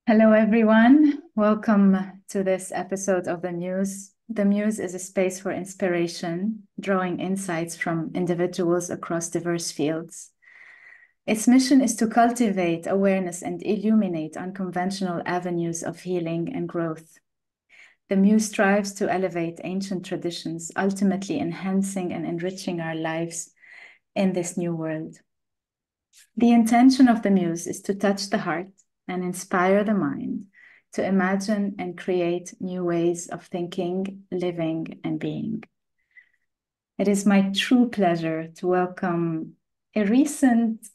Hello, everyone. Welcome to this episode of The Muse. The Muse is a space for inspiration, drawing insights from individuals across diverse fields. Its mission is to cultivate awareness and illuminate unconventional avenues of healing and growth. The Muse strives to elevate ancient traditions, ultimately enhancing and enriching our lives in this new world. The intention of the Muse is to touch the heart and inspire the mind to imagine and create new ways of thinking, living, and being. It is my true pleasure to welcome a recent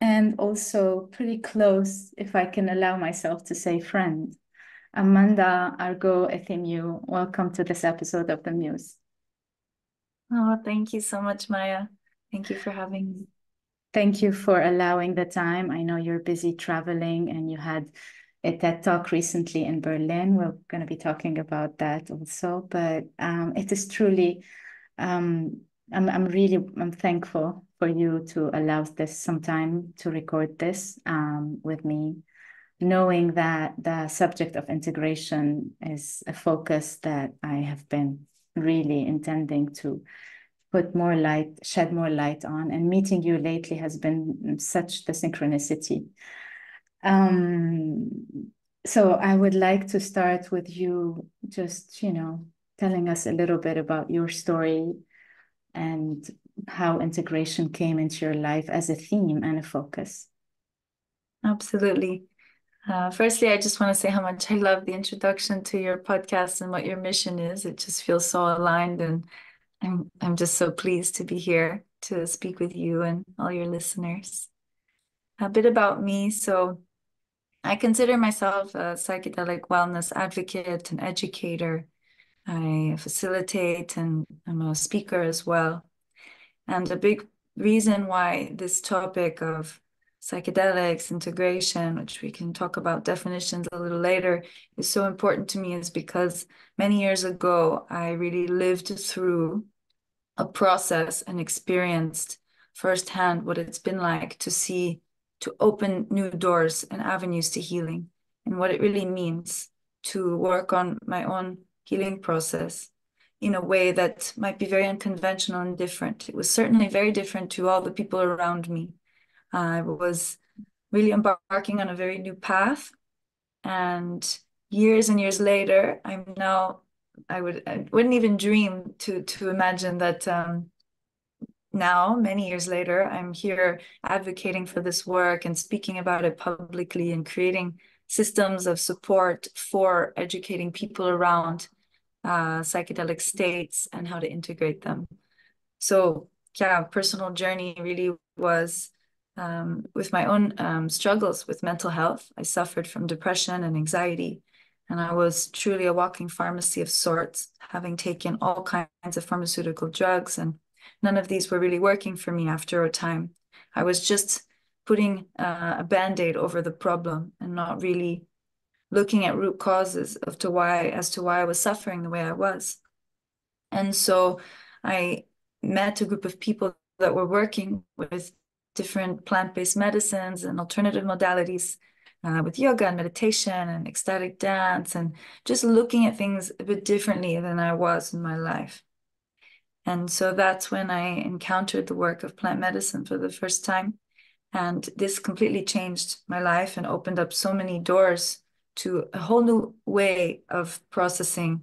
and also pretty close, if I can allow myself to say, friend, Amánda Argot. Welcome to this episode of The Muse. Oh, thank you so much, Maya. Thank you for having me. Thank you for allowing the time. I know you're busy traveling and you had a TED Talk recently in Berlin. We're going to be talking about that also, but it is truly, um, I'm thankful for you to allow this some time to record this with me, knowing that the subject of integration is a focus that I have been really intending to shed more light on. And meeting you lately has been such the synchronicity. Um, so I would like to start with you just, telling us a little bit about your story and how integration came into your life as a theme and a focus. Absolutely. Firstly, I just want to say how much I love the introduction to your podcast and what your mission is. It just feels so aligned, and I'm just so pleased to be here to speak with you and all your listeners. A bit about me. So I consider myself a psychedelic wellness advocate and educator. I facilitate and I'm a speaker as well. And a big reason why this topic of psychedelics, integration, which we can talk about definitions a little later, is so important to me is because many years ago, I really lived through a process and experienced firsthand what it's been like to open new doors and avenues to healing and what it really means to work on my own healing process in a way that might be very unconventional and different. It was certainly very different to all the people around me. I was really embarking on a very new path. And years later, I wouldn't even dream to imagine that now, many years later, I'm here advocating for this work and speaking about it publicly and creating systems of support for educating people around psychedelic states and how to integrate them. So, yeah, personal journey really was with my own struggles with mental health. I suffered from depression and anxiety, and I was truly a walking pharmacy of sorts, having taken all kinds of pharmaceutical drugs, and none of these were really working for me after a time. I was just putting a band-aid over the problem and not really looking at root causes as to why I was suffering the way I was. And so I met a group of people that were working with different plant-based medicines and alternative modalities with yoga and meditation and ecstatic dance and just looking at things a bit differently than I was in my life. And so that's when I encountered the work of plant medicine for the first time. And this completely changed my life and opened up so many doors to a whole new way of processing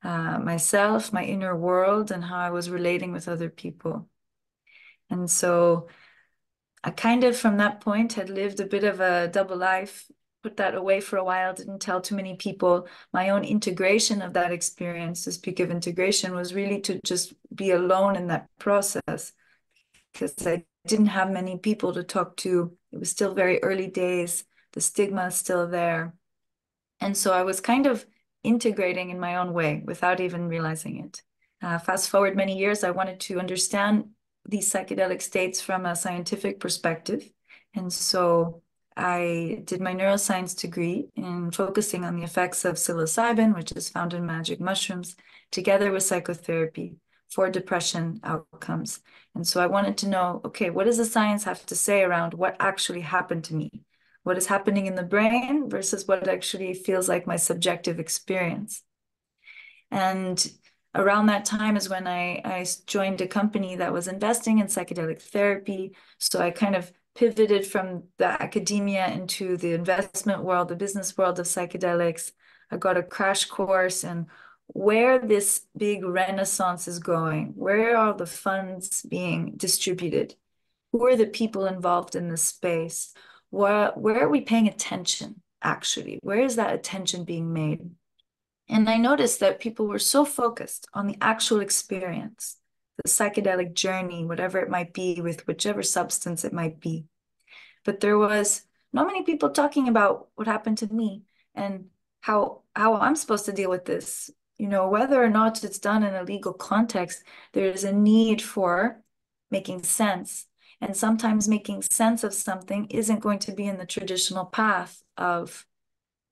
myself, my inner world, and how I was relating with other people. And so I kind of, from that point, had lived a bit of a double life, put that away for a while, didn't tell too many people. My own integration of that experience, to speak of integration, was really to just be alone in that process because I didn't have many people to talk to. It was still very early days. The stigma is still there. And so I was kind of integrating in my own way without even realizing it. Fast forward many years, I wanted to understand these psychedelic states from a scientific perspective. And so I did my neuroscience degree in focusing on the effects of psilocybin, which is found in magic mushrooms, together with psychotherapy for depression outcomes. And so I wanted to know, okay, what does the science have to say around what actually happened to me? what is happening in the brain versus what actually feels like my subjective experience. And around that time is when I joined a company that was investing in psychedelic therapy. So I kind of pivoted from the academia into the investment world, the business world of psychedelics. I got a crash course in where this big renaissance is going. Where are the funds being distributed? Who are the people involved in this space? Where are we paying attention, actually? Where is that attention being made? And I noticed that people were so focused on the actual experience, the psychedelic journey, whatever it might be, with whichever substance it might be. But there was not many people talking about what happened to me and how I'm supposed to deal with this. You know, whether or not it's done in a legal context, there is a need for making sense. And sometimes making sense of something isn't going to be in the traditional path of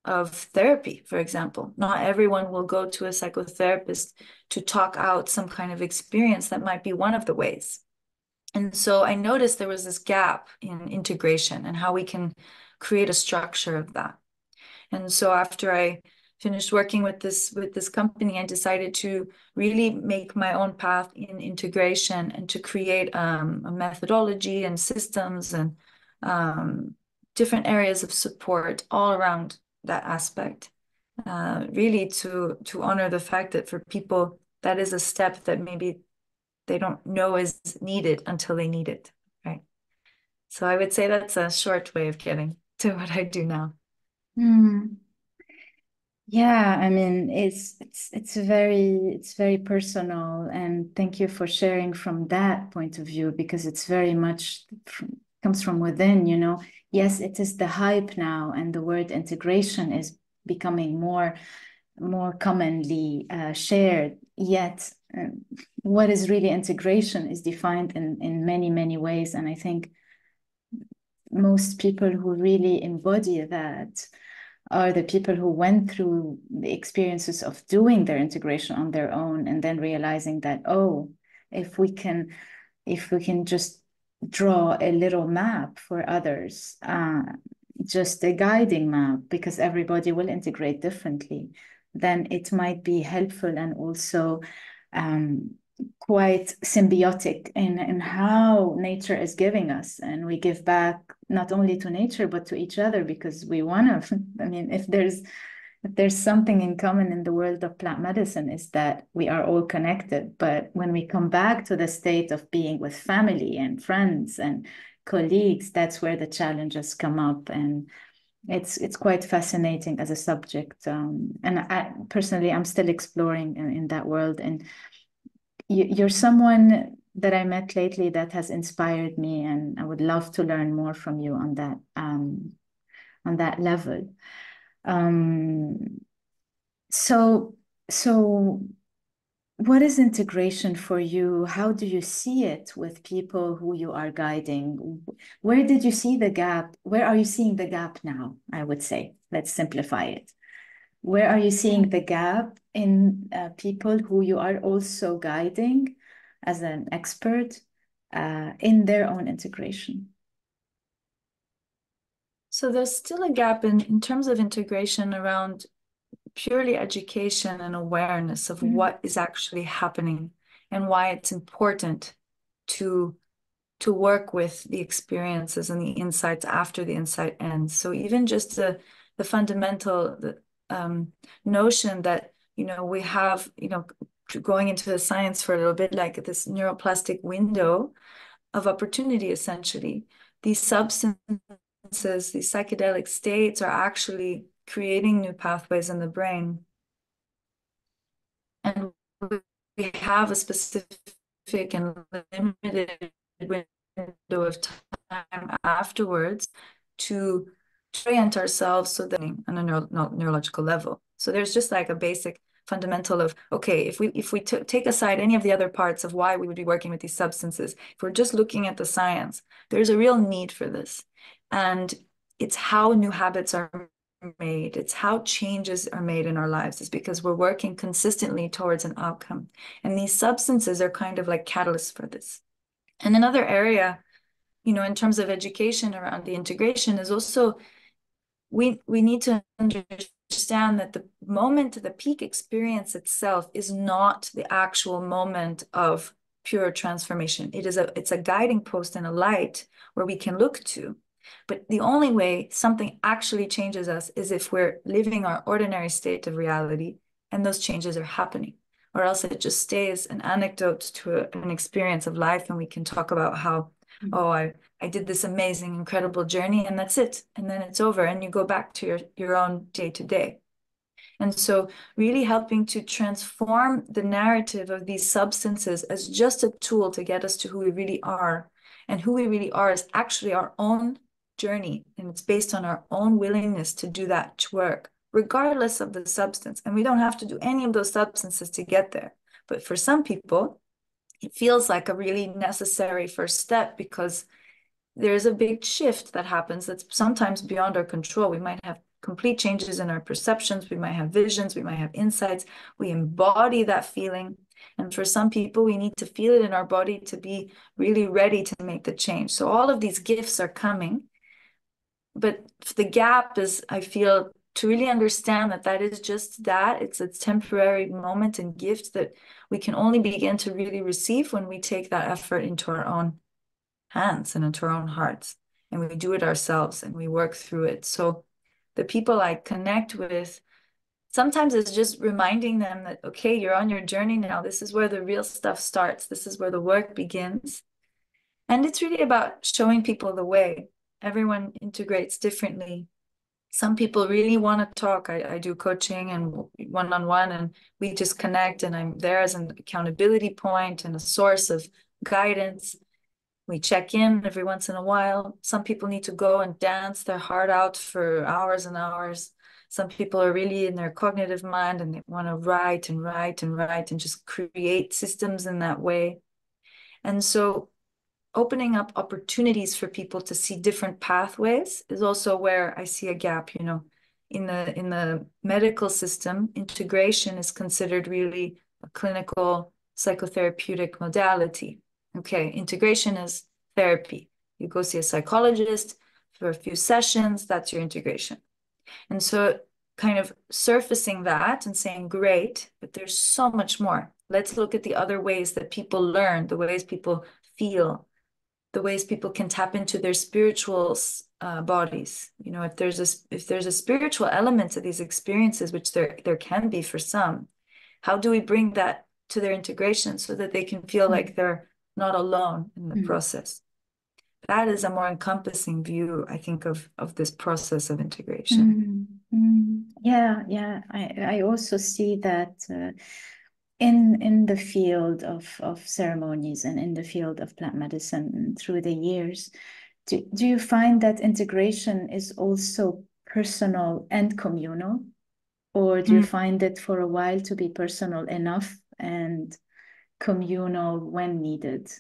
therapy, for example. Not everyone will go to a psychotherapist to talk out some kind of experience. That might be one of the ways. And so I noticed there was this gap in integration and how we can create a structure of that. And so after I finished working with this company, I decided to really make my own path in integration and to create a methodology and systems and different areas of support all around that aspect. Really to honor the fact that for people, that is a step that maybe they don't know is needed until they need it, right? So I would say that's a short way of getting to what I do now. Mm. Yeah, I mean, it's very personal, and thank you for sharing from that point of view because it's very much comes from within, you know. Yes, it is the hype now, and the word integration is becoming more commonly shared. Yet, what is really integration is defined in many ways, and I think most people who really embody that are the people who went through the experiences of doing their integration on their own and then realizing that, oh, if we can just draw a little map for others, just a guiding map, because everybody will integrate differently, then it might be helpful and also quite symbiotic in how nature is giving us, and we give back not only to nature but to each other because we want to. I mean, if there's something in common in the world of plant medicine is that we are all connected. But when we come back to the state of being with family and friends and colleagues, that's where the challenges come up, and it's quite fascinating as a subject. And I personally, I'm still exploring in that world. And you're someone that I met lately that has inspired me, and I would love to learn more from you on that level. Um, so, so what is integration for you? How do you see it with people who you are guiding? Where did you see the gap? Where are you seeing the gap now? I would say, let's simplify it. Where are you seeing the gap in people who you are also guiding as an expert in their own integration? So there's still a gap in terms of integration around purely education and awareness of what is actually happening and why it's important to work with the experiences and the insights after the insight ends. So even just the fundamental notion that, you know, we have, you know, going into the science for a little bit, like this neuroplastic window of opportunity, essentially. These substances, these psychedelic states are actually creating new pathways in the brain. And we have a specific and limited window of time afterwards to orient ourselves so that on a neurological level. So there's just like a basic fundamental of, okay, if we take aside any of the other parts of why we would be working with these substances, if we're just looking at the science, there's a real need for this. And it's how new habits are made. It's how changes are made in our lives. It's because we're working consistently towards an outcome. And these substances are kind of like catalysts for this. And another area, you know, in terms of education around the integration is also we need to understand that the moment, the peak experience itself is not the actual moment of pure transformation. It's a guiding post and a light where we can look to. But the only way something actually changes us is if we're living our ordinary state of reality and those changes are happening, or else it just stays an anecdote to an experience of life, and we can talk about how, oh, I did this amazing, incredible journey, and that's it. And then it's over, and you go back to your own day to day. And so really helping to transform the narrative of these substances as just a tool to get us to who we really are. And who we really are is actually our own journey. And it's based on our own willingness to do that work, regardless of the substance. And we don't have to do any of those substances to get there. But for some people, it feels like a really necessary first step, because there's a big shift that happens that's sometimes beyond our control. We might have complete changes in our perceptions. We might have visions. We might have insights. We embody that feeling. And for some people, we need to feel it in our body to be really ready to make the change. So all of these gifts are coming. But the gap is, I feel, to really understand that that is just that. It's a temporary moment and gift that we can only begin to really receive when we take that effort into our own hands and into our own hearts, and we do it ourselves and we work through it. So the people I connect with, sometimes it's just reminding them that, okay, you're on your journey now. This is where the real stuff starts. This is where the work begins. And it's really about showing people the way. Everyone integrates differently. Some people really want to talk. I do coaching and one-on-one, and we just connect, and I'm there as an accountability point and a source of guidance. We check in every once in a while. Some people need to go and dance their heart out for hours and hours. Some people are really in their cognitive mind and they want to write and write and write and just create systems in that way. And so opening up opportunities for people to see different pathways is also where I see a gap. You know, in the medical system, integration is considered really a clinical psychotherapeutic modality. Okay, integration is therapy. You go see a psychologist for a few sessions, that's your integration. And so kind of surfacing that and saying, great, but there's so much more. Let's look at the other ways that people learn, the ways people feel, the ways people can tap into their spiritual bodies. You know, if there's a spiritual element to these experiences, which there can be for some, how do we bring that to their integration so that they can feel like they're not alone in the process? That is a more encompassing view, I think, of this process of integration. Yeah. I also see that in the field of ceremonies and in the field of plant medicine through the years. Do you find that integration is also personal and communal? Or do you find it for a while to be personal enough and communal when needed?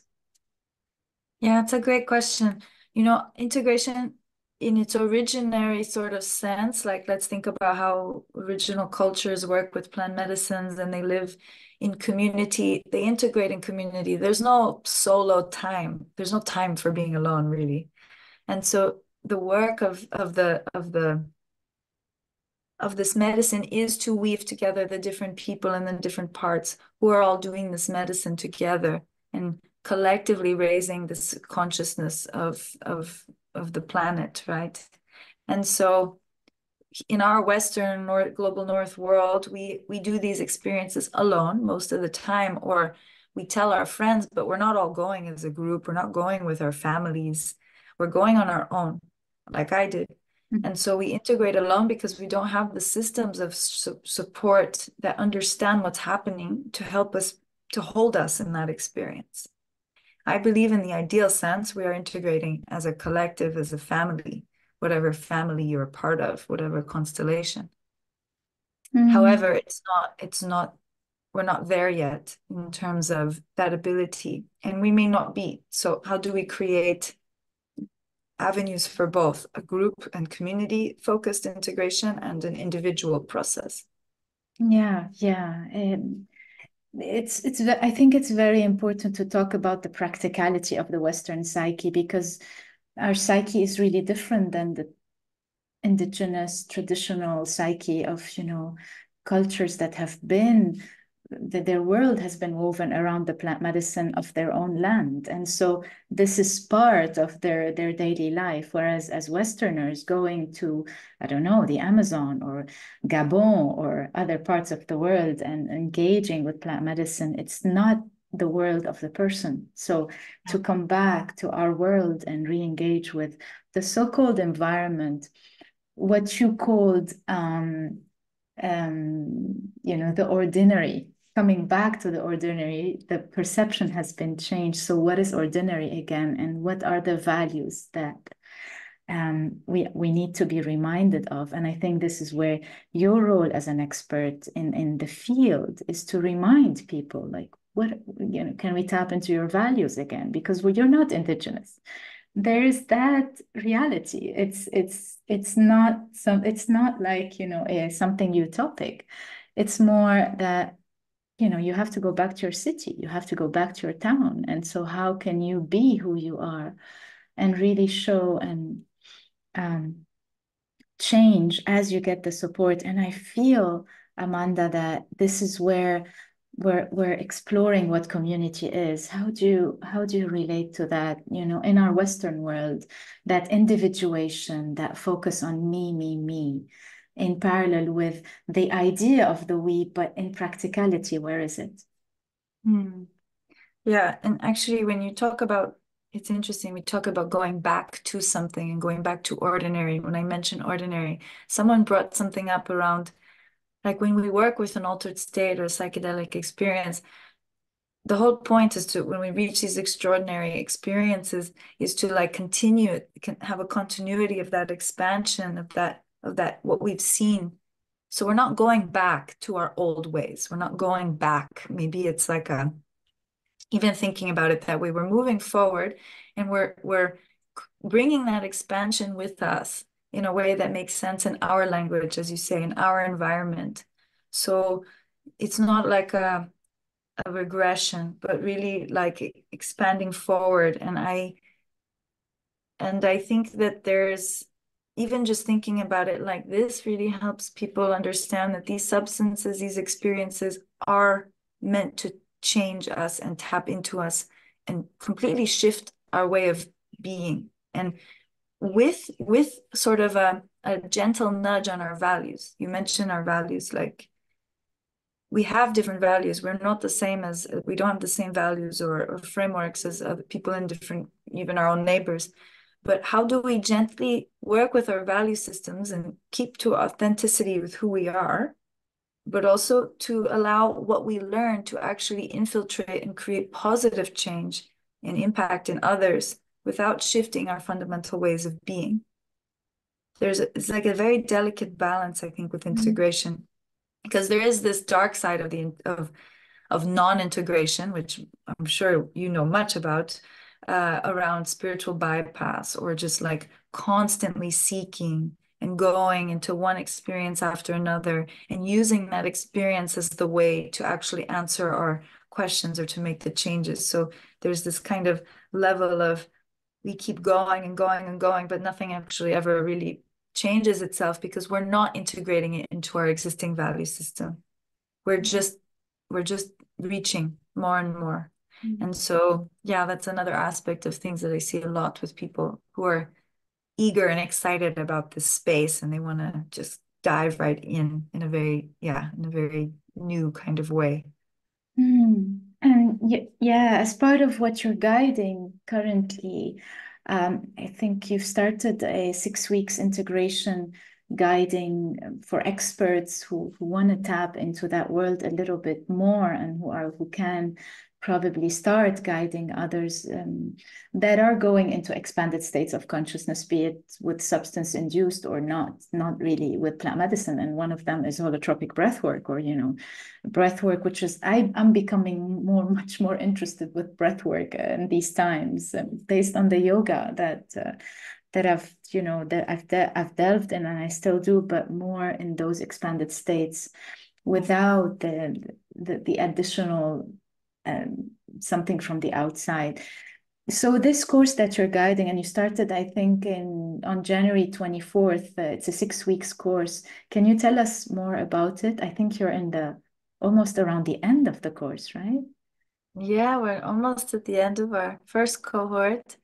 Yeah, it's a great question. You know, integration in its originary sort of sense, like let's think about how original cultures work with plant medicines and they live in community, they integrate in community. There's no solo time. There's no time for being alone, really. And so the work of this medicine is to weave together the different people and the different parts who are all doing this medicine together and collectively raising this consciousness of the planet, right? And so in our Western or global North world, we do these experiences alone most of the time, or we tell our friends, but we're not all going as a group. We're not going with our families. We're going on our own, like I did. And so we integrate alone because we don't have the systems of support that understand what's happening to help us, to hold us in that experience. I believe in the ideal sense, we are integrating as a collective, as a family, whatever family you're a part of, whatever constellation. However, we're not there yet in terms of that ability, and we may not be. So how do we create avenues for both a group and community focused integration and an individual process? Yeah. I think it's very important to talk about the practicality of the Western psyche, because our psyche is really different than indigenous traditional psyche of, cultures that have been, that their world has been woven around the plant medicine of their own land. And so this is part of their daily life. Whereas as Westerners going to, I don't know, the Amazon or Gabon or other parts of the world and engaging with plant medicine, it's not the world of the person. So to come back to our world and re-engage with the so-called environment, what you called the ordinary, coming back to the ordinary, the perception has been changed. So what is ordinary again, and what are the values that we need to be reminded of? And I think this is where your role as an expert in the field is to remind people, like, what, can we tap into your values again? Because you're not indigenous. There is that reality. It's not like, something utopic. It's more that, you have to go back to your city, you have to go back to your town. And so how can you be who you are and really show and change as you get the support? And I feel, Amanda, that this is where we're exploring what community is. How do you relate to that, in our Western world, that individuation, that focus on me, in parallel with the idea of the we, but in practicality, where is it? Yeah, and actually when you talk about, it's interesting, we talk about going back to something and going back to ordinary. When I mention ordinary, someone brought something up around, like when we work with an altered state or psychedelic experience, the whole point is to, when we reach these extraordinary experiences, is to like continue, have a continuity of that expansion of that what we've seen. So we're not going back to our old ways. We're not going back. Maybe it's like even thinking about it that way, we're moving forward and we're bringing that expansion with us in a way that makes sense in our language, as you say, in our environment. So it's not like a regression, but really like expanding forward. And I think that there's, even just thinking about it like this really helps people understand that these substances, these experiences are meant to change us and tap into us and completely shift our way of being. And with sort of a gentle nudge on our values. You mentioned our values, like we have different values. We're not the same as, we don't have the same values or frameworks as other people in different, even our own neighbors. But how do we gently work with our value systems and keep to authenticity with who we are, but also to allow what we learn to actually infiltrate and create positive change and impact in others without shifting our fundamental ways of being? It's like a very delicate balance, I think, with integration, because there is this dark side of non-integration, which I'm sure you know much about, around spiritual bypass, or just like constantly seeking and going into one experience after another and using that experience as the way to actually answer our questions or to make the changes. So there's this kind of level of, we keep going and going and going, but nothing actually ever really changes itself because we're not integrating it into our existing value system. We're just reaching more and more. And so, yeah, that's another aspect of things that I see a lot with people who are eager and excited about this space, and they want to just dive right in a very new kind of way. And yeah, as part of what you're guiding currently, I think you've started a 6 weeks integration guiding for experts who want to tap into that world a little bit more, and who can probably start guiding others that are going into expanded states of consciousness, be it with substance induced or not really with plant medicine. And one of them is holotropic breath work, or breath work, which is, I'm becoming much more interested with breath work in these times, based on the yoga that I've delved in, and I still do, but more in those expanded states without the additional something from the outside. So this course that you're guiding, and you started, I think, on January 24th, it's a 6 weeks course. Can you tell us more about it? I think you're in the almost around the end of the course, right? Yeah, we're almost at the end of our first cohort.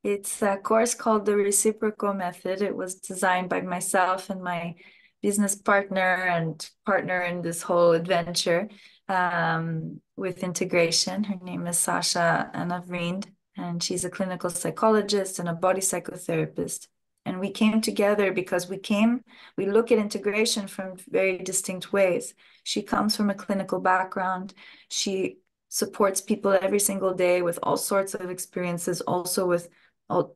It's a course called the Reciprocal Method. It was designed by myself and my business partner and partner in this whole adventure with integration. Her name is Sasha Anavrind, and she's a clinical psychologist and a body psychotherapist. And we came together because we look at integration from very distinct ways. She comes from a clinical background. She supports people every single day with all sorts of experiences, also with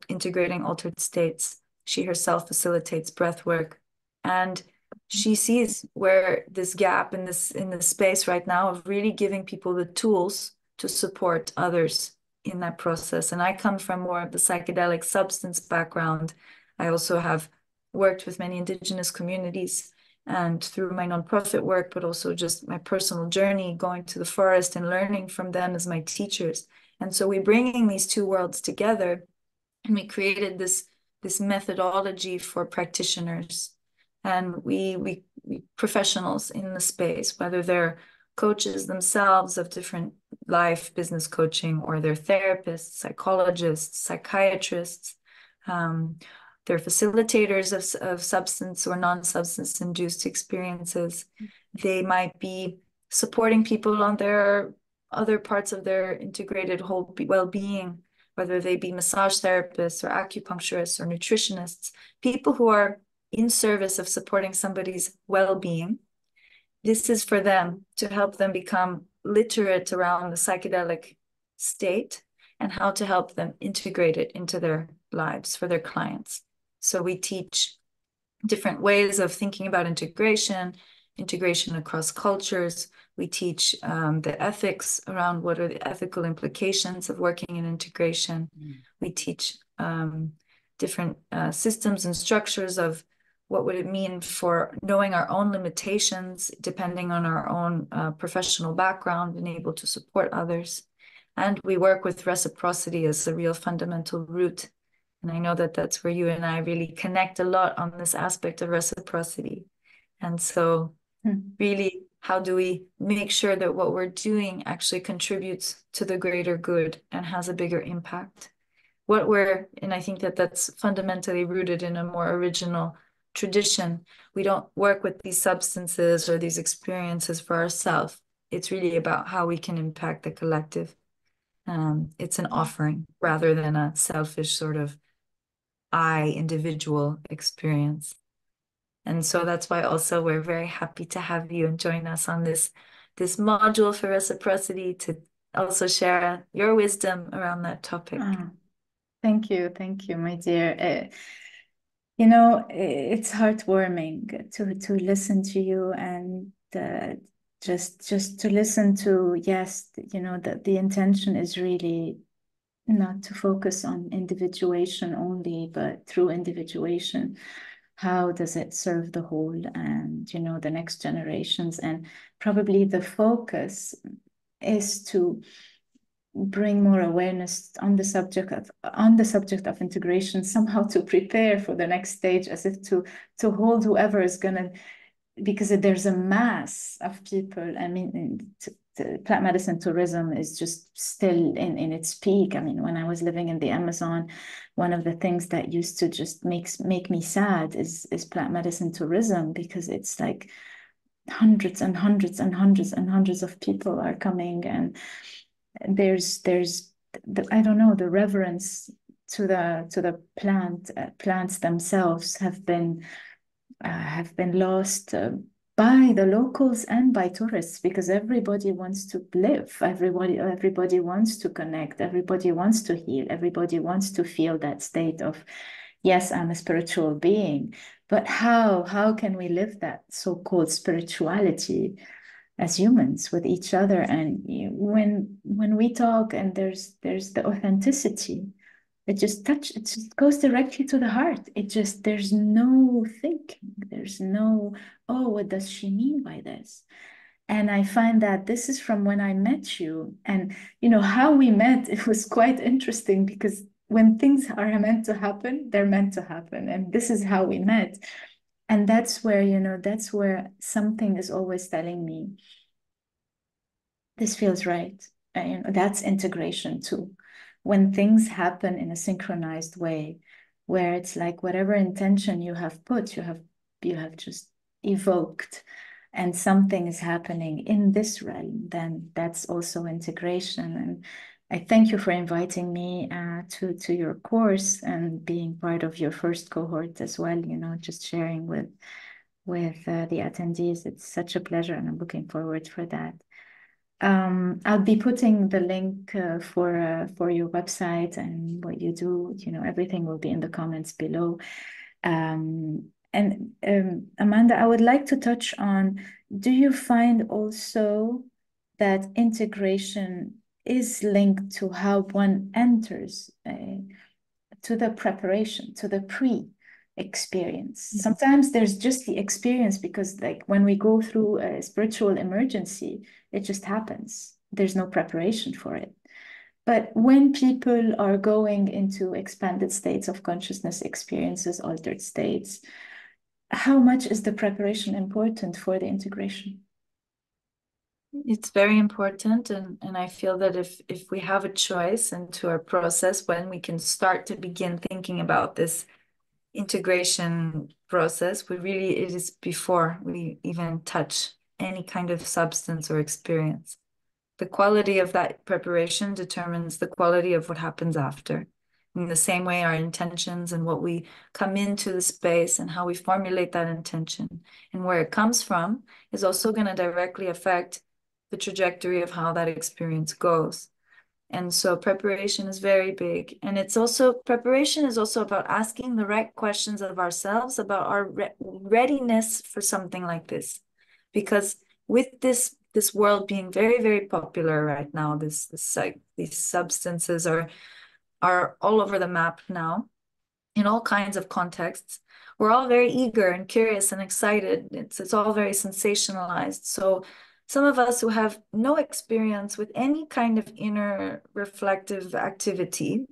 integrating altered states. She herself facilitates breath work, and she sees where this gap in this space right now of really giving people the tools to support others in that process. And I come from more of the psychedelic substance background. I also have worked with many indigenous communities and through my nonprofit work, but also just my personal journey, going to the forest and learning from them as my teachers. And so we're bringing these two worlds together, and we created this methodology for practitioners and we professionals in the space, whether they're coaches themselves of different life business coaching, or they're therapists, psychologists, psychiatrists, they're facilitators of substance or non-substance induced experiences. They might be supporting people on their other parts of their integrated whole well-being, whether they be massage therapists or acupuncturists or nutritionists, people who are in service of supporting somebody's well-being. This is for them to help them become literate around the psychedelic state and how to help them integrate it into their lives for their clients. So we teach different ways of thinking about integration across cultures. We teach the ethics around what are the ethical implications of working in integration. We teach different systems and structures of what would it mean for knowing our own limitations, depending on our own professional background, and able to support others. And we work with reciprocity as a real fundamental root. And I know that that's where you and I really connect a lot on this aspect of reciprocity. And so really, how do we make sure that what we're doing actually contributes to the greater good and has a bigger impact? And I think that that's fundamentally rooted in a more original tradition. We don't work with these substances or these experiences for ourselves. It's really about how we can impact the collective. It's an offering rather than a selfish sort of individual experience. And so that's why also we're very happy to have you and join us on this module for reciprocity, to also share your wisdom around that topic. Thank you, my dear. It's heartwarming to listen to you, and just to listen to, yes, that the intention is really not to focus on individuation only, but through individuation, how does it serve the whole and the next generations? And probably the focus is to bring more awareness on the subject of integration, somehow to prepare for the next stage, as if to hold whoever is gonna, because there's a mass of people. I mean, plant medicine tourism is just still in its peak. I mean, when I was living in the Amazon, one of the things that used to just make me sad is plant medicine tourism, because it's like hundreds and hundreds and hundreds and hundreds of people are coming, and there's I don't know, the reverence to the plants themselves have been lost by the locals and by tourists, because everybody wants to live, everybody wants to connect, everybody wants to heal, everybody wants to feel that state of, yes, I'm a spiritual being, but how can we live that so-called spirituality as humans with each other? And when we talk and there's the authenticity, it just goes directly to the heart. There's no thinking, there's no, oh, what does she mean by this? And I find that this is from when I met you. And, how we met, it was quite interesting because when things are meant to happen, they're meant to happen. And this is how we met. And that's where something is always telling me, this feels right. That's integration too. When things happen in a synchronized way, where it's like whatever intention you have put, you have just evoked, and something is happening in this realm, then that's also integration. And I thank you for inviting me to your course and being part of your first cohort as well. Just sharing with the attendees. It's such a pleasure, and I'm looking forward for that. I'll be putting the link for your website and what you do. Everything will be in the comments below. And Amanda, I would like to touch on, do you find also that integration is linked to how one enters to the preparation, to the pre-experience? Mhm. Sometimes there's just the experience because like when we go through a spiritual emergency, it just happens. There's no preparation for it. But when people are going into expanded states of consciousness experiences, altered states, how much is the preparation important for the integration? It's very important, and I feel that if we have a choice into our process, when we can start to begin thinking about this integration process, it is before we even touch any kind of substance or experience. The quality of that preparation determines the quality of what happens after. In the same way, our intentions and what we come into the space and how we formulate that intention and where it comes from is also going to directly affect the trajectory of how that experience goes. And so preparation is very big. And preparation is also about asking the right questions of ourselves about our readiness for something like this. Because with this world being very, very popular right now, these substances are all over the map now in all kinds of contexts. We're all very eager and curious and excited. It's all very sensationalized. So some of us who have no experience with any kind of inner reflective activity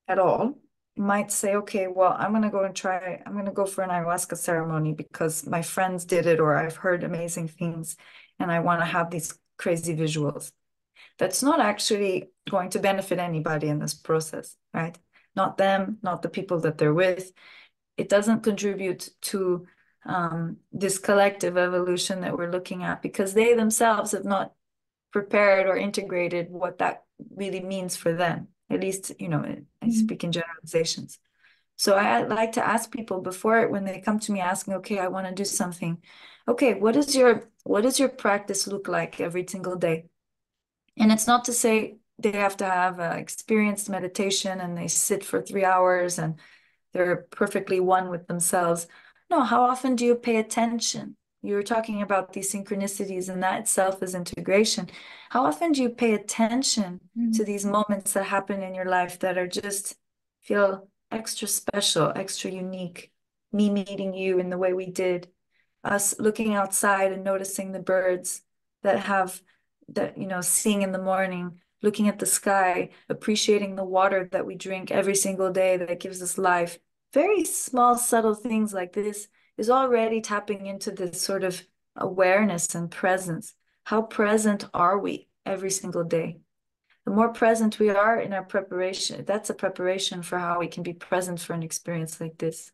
at all might say, okay, well, I'm going to go for an ayahuasca ceremony because my friends did it or I've heard amazing things and I want to have these crazy visuals. That's not actually going to benefit anybody in this process, right? Not them, not the people that they're with. It doesn't contribute to this collective evolution that we're looking at because they themselves have not prepared or integrated what that really means for them. At least, I speak in generalizations. So I like to ask people before when they come to me asking, okay, I want to do something. Okay, what does your practice look like every single day? And it's not to say they have to have experienced meditation and they sit for 3 hours and they're perfectly one with themselves. No, how often do you pay attention? You were talking about these synchronicities, and that itself is integration. How often do you pay attention to these moments that happen in your life that are just feel extra special, extra unique? Me meeting you in the way we did, us looking outside and noticing the birds that have that, seeing in the morning, looking at the sky, appreciating the water that we drink every single day that gives us life. Very small, subtle things like this is already tapping into this sort of awareness and presence. How present are we every single day? The more present we are in our preparation, that's a preparation for how we can be present for an experience like this.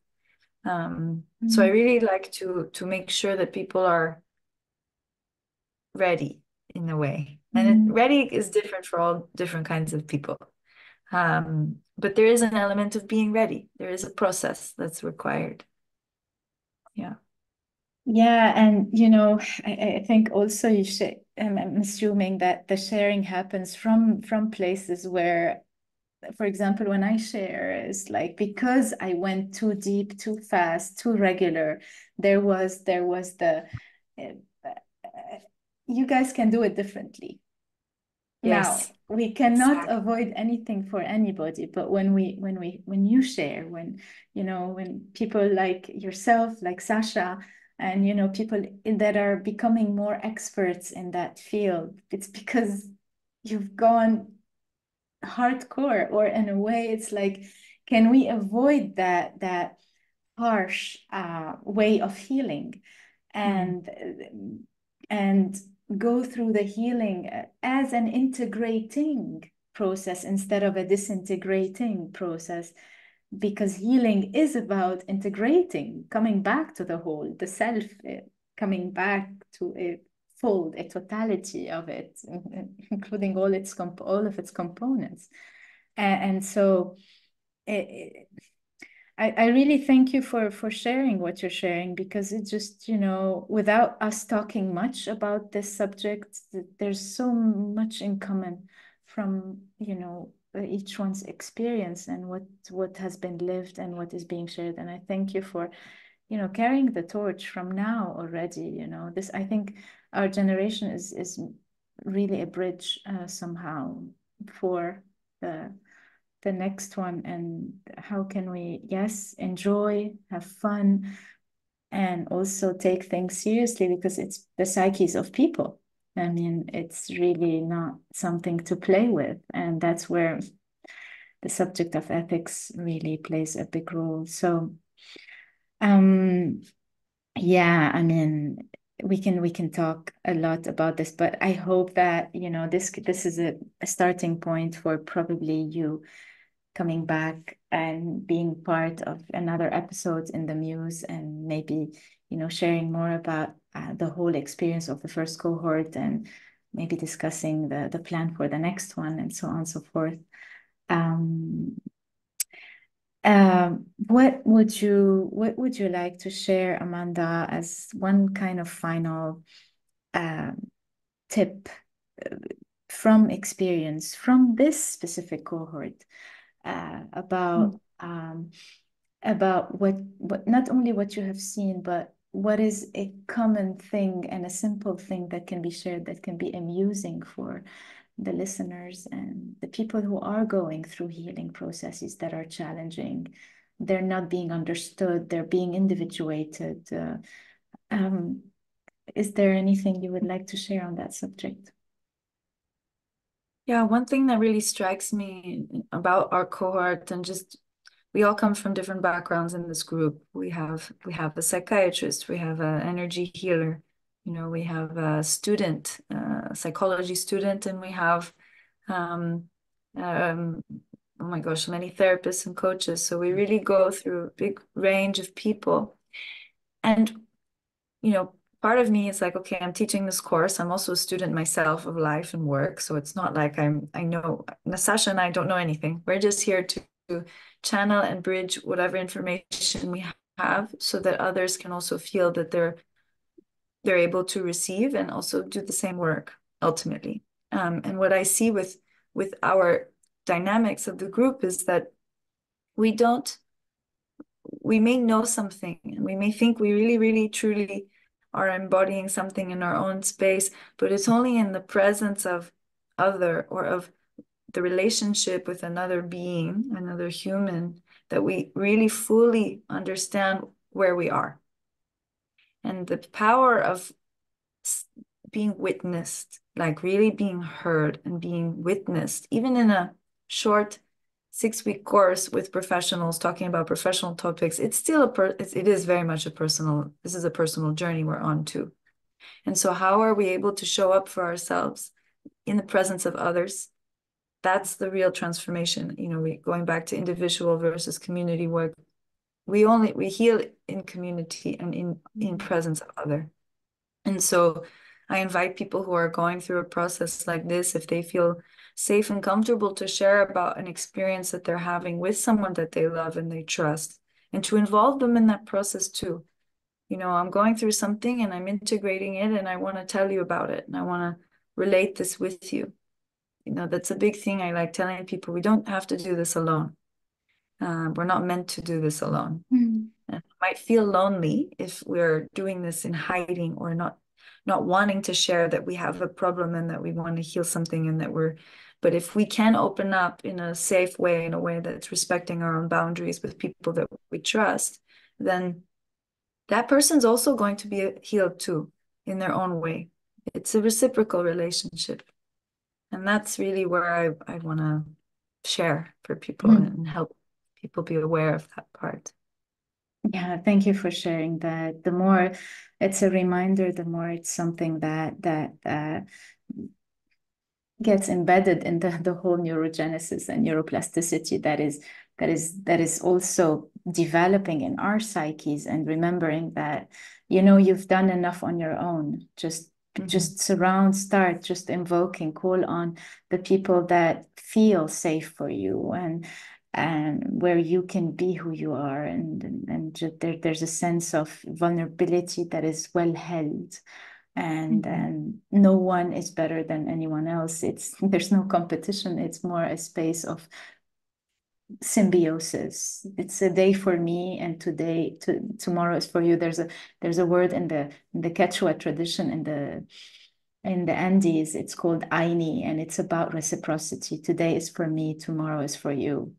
So I really like to make sure that people are ready in a way. And ready is different for all different kinds of people. But there is an element of being ready. There is a process that's required. Yeah. Yeah, and I think also I'm assuming that the sharing happens from places where, for example, when I share, it's like because I went too deep, too fast, too regular, there was the you guys can do it differently. Now, Yes. we cannot Exactly. avoid anything for anybody, but when you share, when people like yourself, like Sasha, And, people that are becoming more experts in that field, it's because you've gone hardcore, or in a way, it's like, can we avoid that harsh way of healing, and and go through the healing as an integrating process instead of a disintegrating process, because healing is about integrating, coming back to the whole, the self, coming back to a fold, a totality of it, including all of its components. And so I really thank you for sharing what you're sharing, because it just, without us talking much about this subject, there's so much in common from, each one's experience and what has been lived and what is being shared. And I thank you for, carrying the torch from now already. This, I think our generation is really a bridge somehow for the next one. And how can we, yes, enjoy, have fun, and also take things seriously, because it's the psyches of people. I mean, it's really not something to play with. And that's where the subject of ethics really plays a big role. So, yeah, I mean, we can talk a lot about this, but I hope that, this is a starting point for probably you coming back and being part of another episode in the Muse, and maybe, sharing more about the whole experience of the first cohort, and maybe discussing the plan for the next one, and so on and so forth. What would you like to share, Amanda, as one kind of final tip from experience from this specific cohort, about what not only what you have seen, but what is a common thing and a simple thing that can be shared, that can be amusing for the listeners and the people who are going through healing processes that are challenging. They're not being understood, they're being individuated. Is there anything you would like to share on that subject? Yeah, one thing that really strikes me about our cohort, and just we all come from different backgrounds in this group. We have a psychiatrist, we have an energy healer, we have a student, a psychology student, and we have oh my gosh, many therapists and coaches. So we really go through a big range of people. And part of me is like, okay, I'm teaching this course. I'm also a student myself of life and work. So it's not like I know, Natasha and I don't know anything. We're just here to channel and bridge whatever information we have, so that others can also feel that they're able to receive and also do the same work ultimately. And what I see with our dynamics of the group is that we may know something, and we may think we really, really, truly are embodying something in our own space, but it's only in the presence of other, or of the relationship with another being, another human, that we really fully understand where we are. And the power of being witnessed, like really being heard and being witnessed, even in a short 6-week course with professionals talking about professional topics, it's still it is very much this is a personal journey we're on too. And so how are we able to show up for ourselves in the presence of others? That's the real transformation. Going back to individual versus community work, we heal in community and in presence of other. And so I invite people who are going through a process like this, if they feel safe and comfortable, to share about an experience that they're having with someone that they love and they trust, and to involve them in that process too. I'm going through something and I'm integrating it, and I want to tell you about it, and I want to relate this with you. That's a big thing I like telling people. We don't have to do this alone. We're not meant to do this alone. Mm. And it might feel lonely if we're doing this in hiding, or not wanting to share that we have a problem and that we want to heal something, and but if we can open up in a safe way, in a way that's respecting our own boundaries with people that we trust, then that person's also going to be healed too in their own way. It's a reciprocal relationship. And that's really where I want to share for people and help people be aware of that part. Yeah, thank you for sharing that. The more it's a reminder, the more it's something that gets embedded in the whole neurogenesis and neuroplasticity that is also developing in our psyches, and remembering that you've done enough on your own. Just start just invoking, call on the people that feel safe for you, and where you can be who you are, and there's a sense of vulnerability that is well held, and no one is better than anyone else. There's no competition. It's more a space of symbiosis. It's a day for me, and tomorrow is for you. There's a word in the Quechua tradition, in the Andes. It's called Aini, and it's about reciprocity. Today is for me, tomorrow is for you.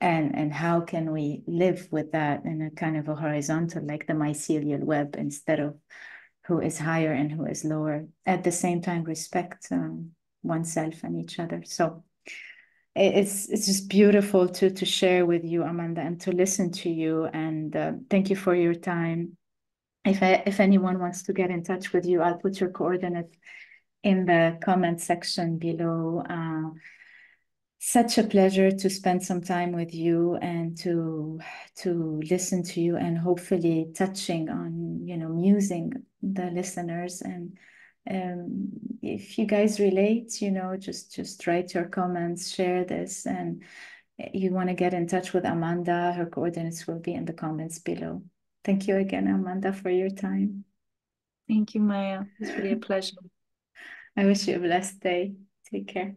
And how can we live with that in a kind of a horizontal, like the mycelial web, instead of who is higher and who is lower, at the same time respect oneself and each other. So it's just beautiful to share with you, Amanda, and to listen to you. And thank you for your time. If anyone wants to get in touch with you, I'll put your coordinates in the comment section below. Such a pleasure to spend some time with you, and to listen to you, and hopefully touching on, musing the listeners. And if you guys relate, just write your comments, share this, and you want to get in touch with Amanda, her coordinates will be in the comments below. Thank you again, Amanda, for your time. Thank you, Maya. It was really a pleasure. I wish you a blessed day. Take care.